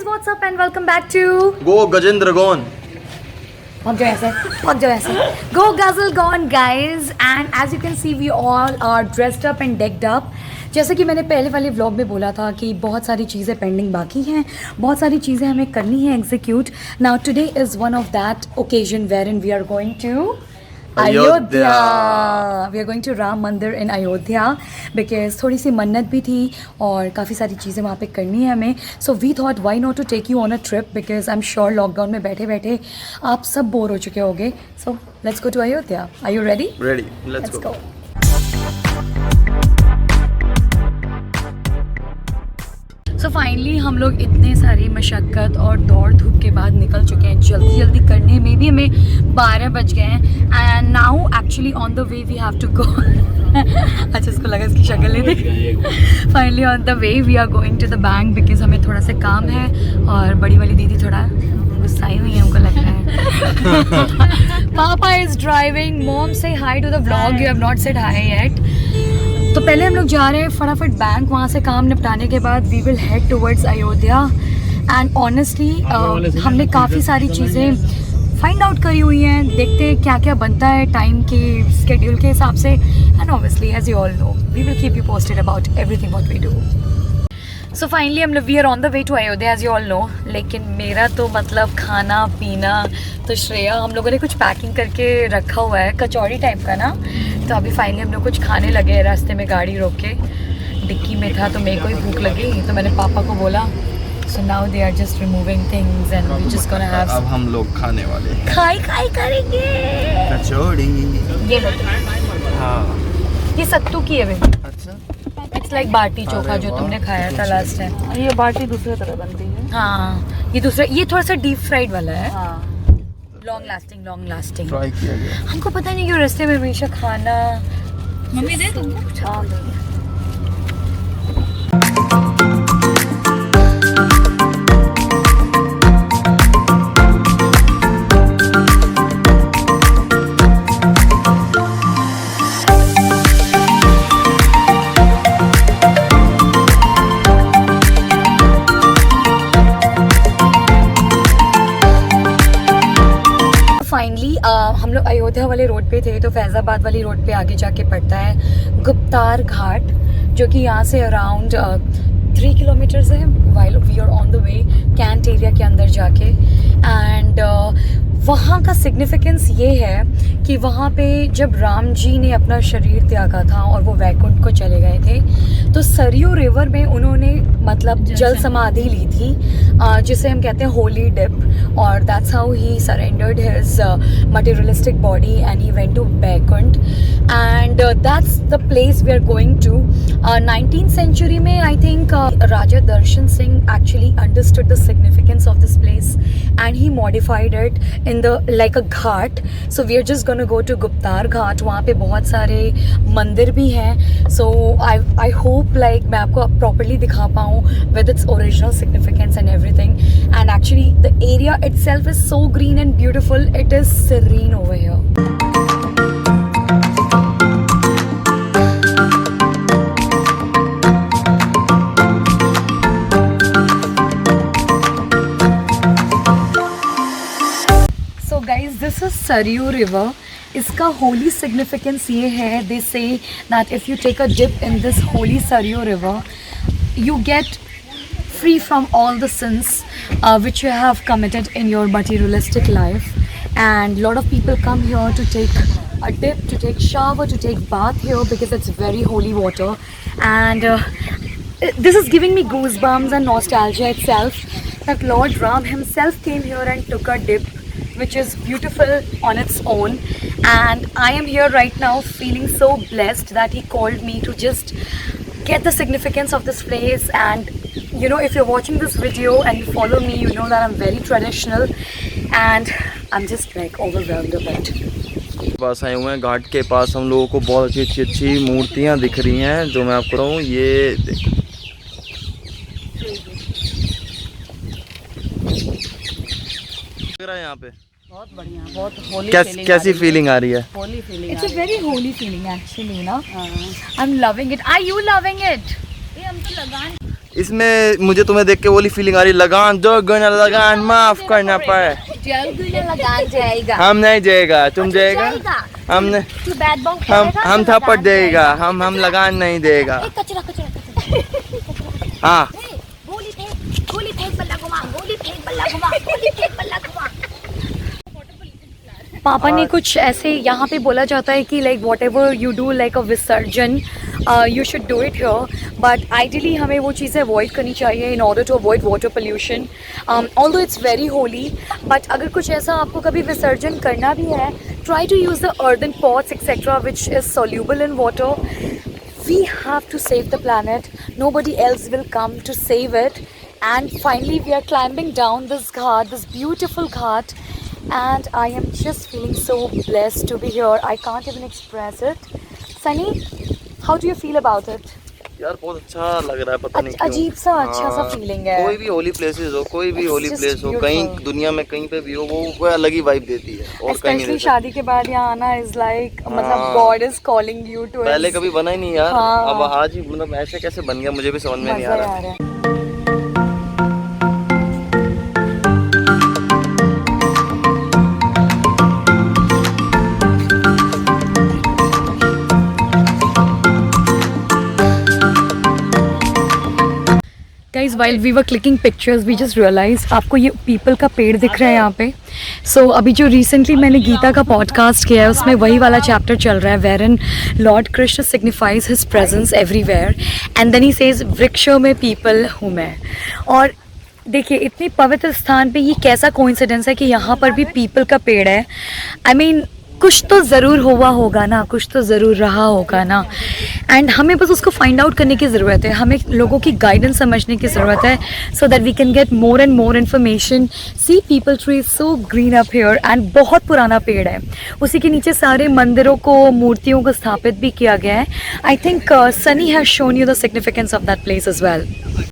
what's up and welcome back to Go Gajendra Gone. Go Guzzle Gone guys, and as you can see we all are dressed up and decked up. जैसे कि मैंने पहले वाले vlog में बोला था कि बहुत सारी चीज़ें पेंडिंग बाकी हैं, बहुत सारी चीज़ें हमें करनी है execute. Now today is one of that occasion where in we are going to Ayodhya. We are going to Ram Mandir in Ayodhya because थोड़ी सी मन्नत भी थी और काफ़ी सारी चीज़ें वहाँ पे करनी है हमें. So we thought why not to take you on a trip because I am sure lockdown में बैठे बैठे आप सब बोर हो चुके होंगे. So let's go to Ayodhya. Are you ready? Ready. Let's go. So finally हम लोग इतने सारी मशक्क़त और दौड़ धूप के बाद निकल चुके हैं. जल्दी जल्दी करने में भी हमें 12 बज गए हैं and now actually on the way we have to go. अच्छा इसको लगा इसकी शक्ल नहीं देख. Finally on the way we are going to the bank because हमें थोड़ा सा काम है और बड़ी वाली दीदी थोड़ा गुस्साई हुई है हमको लग रहा है. Papa is driving. Mom say hi to the vlog. You have not said hi yet. तो पहले हम लोग जा रहे हैं फटाफट बैंक. वहाँ से काम निपटाने के बाद we will head towards Ayodhya. And honestly हमने काफ़ी सारी चीज़ें फाइंड आउट करी हुई हैं. देखते हैं क्या क्या बनता है टाइम के स्केड्यूल के हिसाब से. And obviously as you all know we will keep you posted about everything what we do. So finally हम लोग we are on the way to Ayodhya as you all know. लेकिन मेरा तो मतलब खाना पीना तो श्रेया हम लोगों ने कुछ पैकिंग करके रखा हुआ है कचौड़ी टाइप का ना. तो अभी फाइनली हम लोग कुछ खाने लगे. रास्ते में गाड़ी रोक के डिक्की में था तो मेरे को ही भूख लगी तो मैंने पापा को बोला. So now they are just removing things and we just gonna have. अब हम लोग खाने वाले हैं. खाई करेंगे कचौड़ी. ये लो. हाँ. ये सत्तू की है. अच्छा. इट्स लाइक बाटी चोखा जो तुमने खाया था लास्ट टाइम. ये बाटी दूसरी तरह बनती है. हाँ ये दूसरा ये थोड़ा सा डीप फ्राइड वाला है. हाँ. Long lasting. ट्राई किया गया. हमको पता नहीं क्यों रास्ते में हमेशा खाना. मम्मी दे तुमको. हाँ. फाइनली हम लोग अयोध्या वाले रोड पे थे तो फैज़ाबाद वाली रोड पे आगे जाके पड़ता है गुप्तार घाट जो कि यहाँ से अराउंड 3 किलोमीटर्स है. While we are on the way cantt area के अंदर जाके. एंड वहाँ का सिग्निफिकेंस ये है कि वहाँ पे जब राम जी ने अपना शरीर त्यागा था और वो वैकुंठ को चले गए थे तो सरयू रिवर में उन्होंने मतलब जल समाधि ली थी जिसे हम कहते हैं होली डिप. और that's how he surrendered his materialistic body and he went to Vaikunth. And that's the place we are going to. 19th century में I think Raja Darshan Singh actually understood the significance of this place and he modified it in the like a ghat. So we are just gonna go to Guptar Ghat. वहाँ पे बहुत सारे मंदिर भी हैं. So I hope like मैं आपको properly दिखा पाऊँ with its original significance and everything. And actually the area itself is so green and beautiful. It is serene over here. Guys, this is Saryu River. इसका holy significance ये है. They say that if you take a dip in this holy Saryu River, you get free from all the sins which you have committed in your materialistic life. And lot of people come here to take a dip, to take shower, to take bath here because it's very holy water. And this is giving me goosebumps and nostalgia itself. That Lord Ram himself came here and took a dip, which is beautiful on its own. And I am here right now feeling so blessed that he called me to just get the significance of this place. And you know, if you're watching this video and you follow me, you know that I'm very traditional and I'm just like overwhelmed a bit. पास आए हुए हैं घाट के पास. हम लोगों को बहुत अच्छी मूर्तियाँ दिख रही हैं जो मैं आपको कहूँ. ये देखो लग रहा है यहाँ पे. बहुत बढ़िया. बहुत होली. कैसी फीलिंग आ रही है? Holi feeling. It's a very holy feeling actually, ना. I'm loving it. Are you loving it? ये हम तो लगान. इसमें मुझे तुम्हें देख के वाली फीलिंग आ रही, लगान दो गुना लगान माफ करना पड़े। लगान जाएगा। हम नहीं जाएगा, तुम जाएगा। हमने हम थप्पड़ देगा, हम लगान नहीं देगा। कचरा कचरा कचरा। हाँ गोली फेंक बल्ला घुमा, गोली फेंक बल्ला घुमा, गोली फेंक बल्ला घुमा। पापा ने कुछ ऐसे यहाँ पे बोला जाता है कि like whatever you do like a visarjan you should do it here, but ideally हमें वो चीज़ें अवॉइड करनी चाहिए in order to avoid water pollution. Although it's very holy, but अगर कुछ ऐसा आपको कभी विसर्जन करना भी है, try to use the earthen pots etcetera which is soluble in water. We have to save the planet. Nobody else will come to save it. And finally, we are climbing down this ghat, this beautiful ghat, and I am just feeling so blessed to be here. I can't even express it. Sunny, how do you feel about it? यार बहुत अच्छा लग रहा है, पता नहीं क्यों। अजीब सा अच्छा सा फीलिंग है। कोई भी होली प्लेसेस हो, कोई भी होली just प्लेस हो, beautiful. कहीं दुनिया में कहीं पे भी हो, वो अलग ही वाइब देती है और कहीं नहीं Especially देती। शादी के बाद यहाँ आना is like मतलब हाँ। God is calling you to. पहले कभी बना ही नहीं यार। हाँ। अब आज ही मतलब ऐसे कैसे बन गया मुझे भी समझ में नहीं आ रहा। है। Guys, while we were clicking pictures, we just realized आपको ये पीपल का पेड़ दिख रहा है यहाँ पे। So अभी जो recently मैंने गीता का पॉडकास्ट किया है उसमें वही वाला चैप्टर चल रहा है wherein Lord Krishna signifies his presence everywhere and then he says वृक्षों में पीपल हूँ मैं। और देखिए इतनी पवित्र स्थान पे ये कैसा कोइंसिडेंस है कि यहाँ पर भी पीपल का पेड़ है। I mean कुछ तो ज़रूर हुआ होगा ना, कुछ तो ज़रूर रहा होगा ना, एंड हमें बस उसको फाइंड आउट करने की ज़रूरत है। हमें लोगों की गाइडेंस समझने की ज़रूरत है so that we can get more and more information. See people tree is so green up here and बहुत पुराना पेड़ है। उसी के नीचे सारे मंदिरों को, मूर्तियों को स्थापित भी किया गया है। I think Sunny has shown you the significance of that place as well.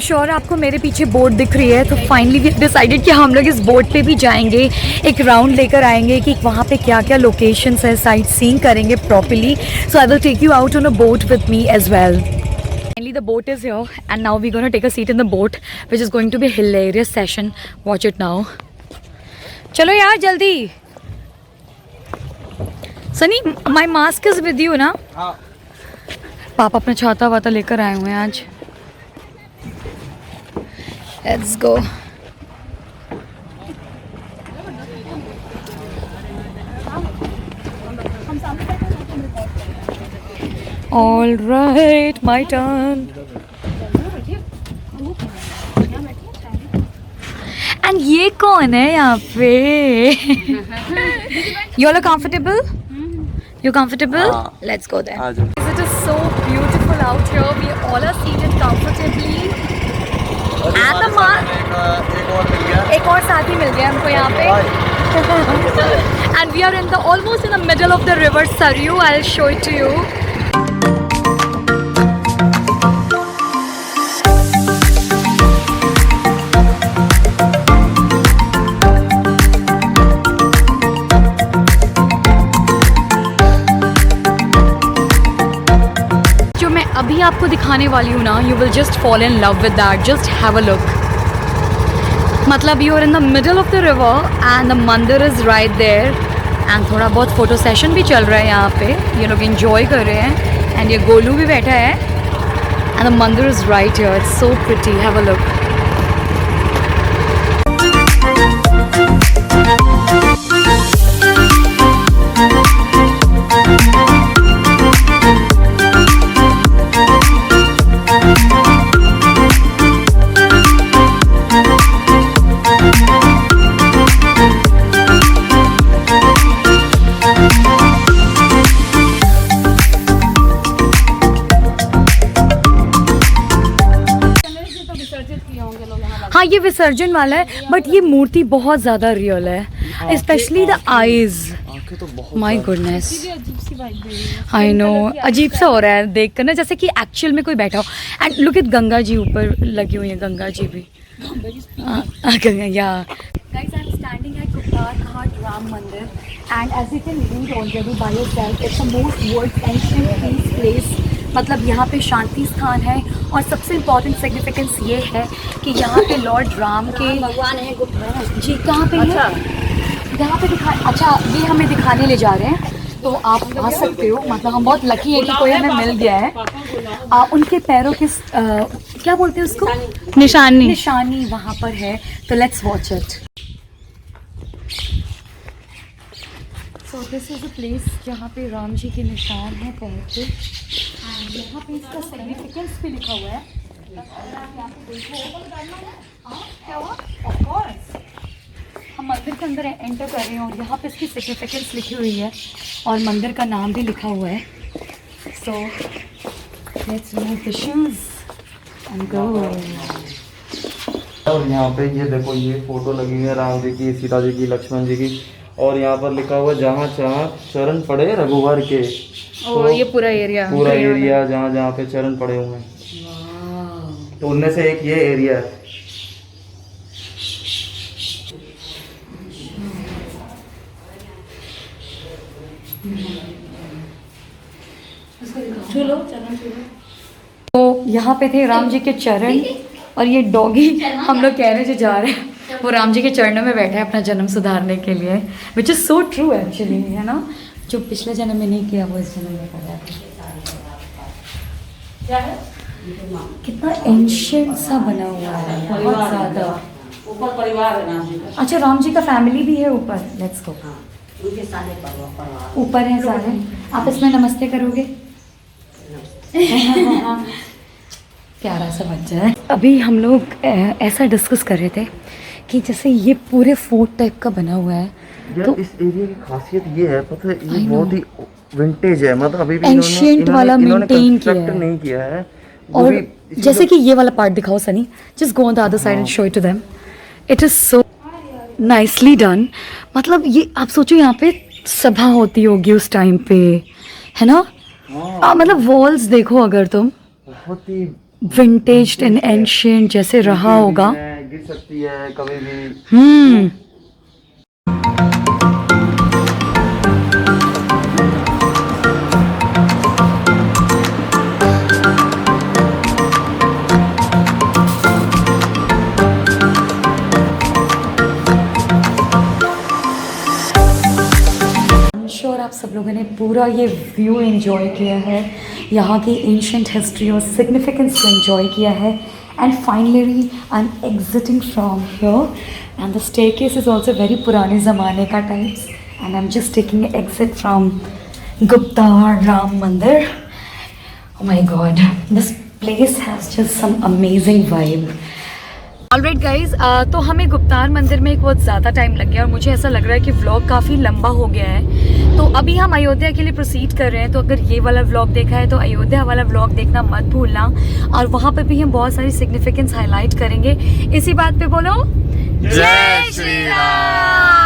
Sure आपको मेरे पीछे बोट दिख रही है, तो फाइनली वी डिसाइडेड कि हम लोग इस बोट पे भी जाएंगे, एक राउंड लेकर आएंगे कि वहाँ पे क्या क्या लोकेशंस है, साइट सीइंग करेंगे properly. So I will take you out on a boat with me as well. Finally the boat is here and now we're going to take a seat in the boat which is going to be a hilarious session. Watch it now. चलो यार जल्दी। Sunny my mask is with you ना? हाँ। पापा अपना छाता वाता लेकर आए हुए हैं आज। Let's go. All right, my turn. And ये कौन है यहाँ पे? You all are comfortable? You comfortable? हाँ। Let's go then. आ जाओ। It is so beautiful out here. We all are seated comfortably. And the एक और साथी मिल गया हमको यहाँ पे। And we are in the almost in the middle of the river Saryu. I'll show it to you. जो मैं अभी आपको दिखाने वाली हूँ ना, you will just fall in love with that. Just have a look. मतलब you are in the middle of the river and the mandir is right there and थोड़ा बहुत फोटो सेशन भी चल रहा है यहाँ पे। ये लोग एंजॉय कर रहे हैं एंड ये गोलू भी बैठा है and the mandir is right here. It's so pretty, have a look. हाँ ये विसर्जन वाला है बट ये मूर्ति बहुत ज़्यादा रियल है, स्पेशली द आईज। आंखें तो बहुत माई गुडनेस, आई नो अजीब सा हो रहा है देख कर ना, जैसे कि एक्चुअल में कोई बैठा हो। And look at Ganga ji ऊपर लगी हुई है, गंगा जी भी। गंगा या guys, I am standing at Kuppar Ghat Ram Mandir and as you can read already by yourself, it's the most world ancient peace place. मतलब यहाँ पे शांति स्थान है और सबसे इम्पॉर्टेंट सिग्निफिकेंस ये है कि यहाँ पे लॉर्ड राम के भगवान है गुप्त जी कहाँ पे है? यहाँ पे दिखा, अच्छा ये हमें दिखाने ले जा रहे हैं, तो आप आ सकते हो। मतलब हम बहुत लकी है कि कोई हमें मिल गया है। उनके पैरों के क्या बोलते हैं उसको, निशानी वहाँ पर है, तो let's watch it. So this is a place जहाँ पे राम जी के निशान हैं पैर पे, एंड यहाँ पे इसका सिग्निफिकेंस भी लिखा हुआ है। क्या हुआ? ऑफ कोर्स हम मंदिर के अंदर एंटर कर रहे हैं और यहाँ पे इसकी सिग्निफिकेंस लिखी हुई है और मंदिर का नाम भी लिखा हुआ है। So let's remove the shoes and go. और यहाँ पे ये देखो, ये फोटो लगी हुई है राम जी की, सीता जी की, लक्ष्मण जी की, और यहाँ पर लिखा हुआ जहाँ जहाँ चरण पड़े रघुवर के। और ये पूरा एरिया जहाँ जहाँ पे चरण पड़े हुए हैं, तो उनमें से एक ये एरिया है। तो यहाँ पे थे राम जी के चरण, और ये डॉगी हम लोग कह रहे जो जा रहे हैं वो राम जी के चरणों में बैठा है अपना जन्म सुधारने के लिए, which is so true actually, है ना। जो पिछले जन्म में नहीं किया वो इस जन्म में कर रहा है। कितना एंशिएंट सा बना हुआ है, बहुत ज़्यादा। ऊपर परिवार है राम जी का। अच्छा राम जी का फैमिली भी है ऊपर, लेट्स गो। उनके सारे परिवार ऊपर है सारे। आप इसमें नमस्ते करोगे? प्यारा सा बच्चा है। अभी हम लोग ऐसा डिस्कस कर रहे थे कि जैसे ये पूरे फोर्ट टाइप का बना हुआ है, तो इस एरिया की खासियत ये है, पता है, ये बहुत ही विंटेज है, मतलब अभी भी एंशिएंट वाला मेंटेन किया है, नहीं किया है। और जैसे कि ये वाला पार्ट दिखाओ Sunny, just go on the other side and show it to them. It is so nicely done. मतलब ये आप सोचो यहाँ पे सभा होती होगी उस टाइम पे, है ना। मतलब वॉल्स देखो, अगर तुम बहुत ही विंटेज एंड एंशिएंट जैसे रहा होगा। गिर सकती है कभी भी। श्योर आप सब लोगों ने पूरा ये व्यू एंजॉय किया है, यहाँ की एंशिएंट हिस्ट्री और सिग्निफिकेंस को एंजॉय किया है। And finally I am exiting from here and the staircase is also very पुराने ज़माने का types, and I am just taking exit from Gupta Ram मंदिर। Oh my God, this place has just some amazing vibe. Alright guys, तो हमें गुप्तार मंदिर में एक बहुत ज़्यादा टाइम लग गया और मुझे ऐसा लग रहा है कि व्लॉग काफ़ी लंबा हो गया है। तो अभी हम अयोध्या के लिए प्रोसीड कर रहे हैं, तो अगर ये वाला व्लॉग देखा है तो अयोध्या वाला व्लॉग देखना मत भूलना, और वहाँ पे भी हम बहुत सारी सिग्निफिकेंस हाईलाइट करेंगे। इसी बात पे बोलो जय श्री राम।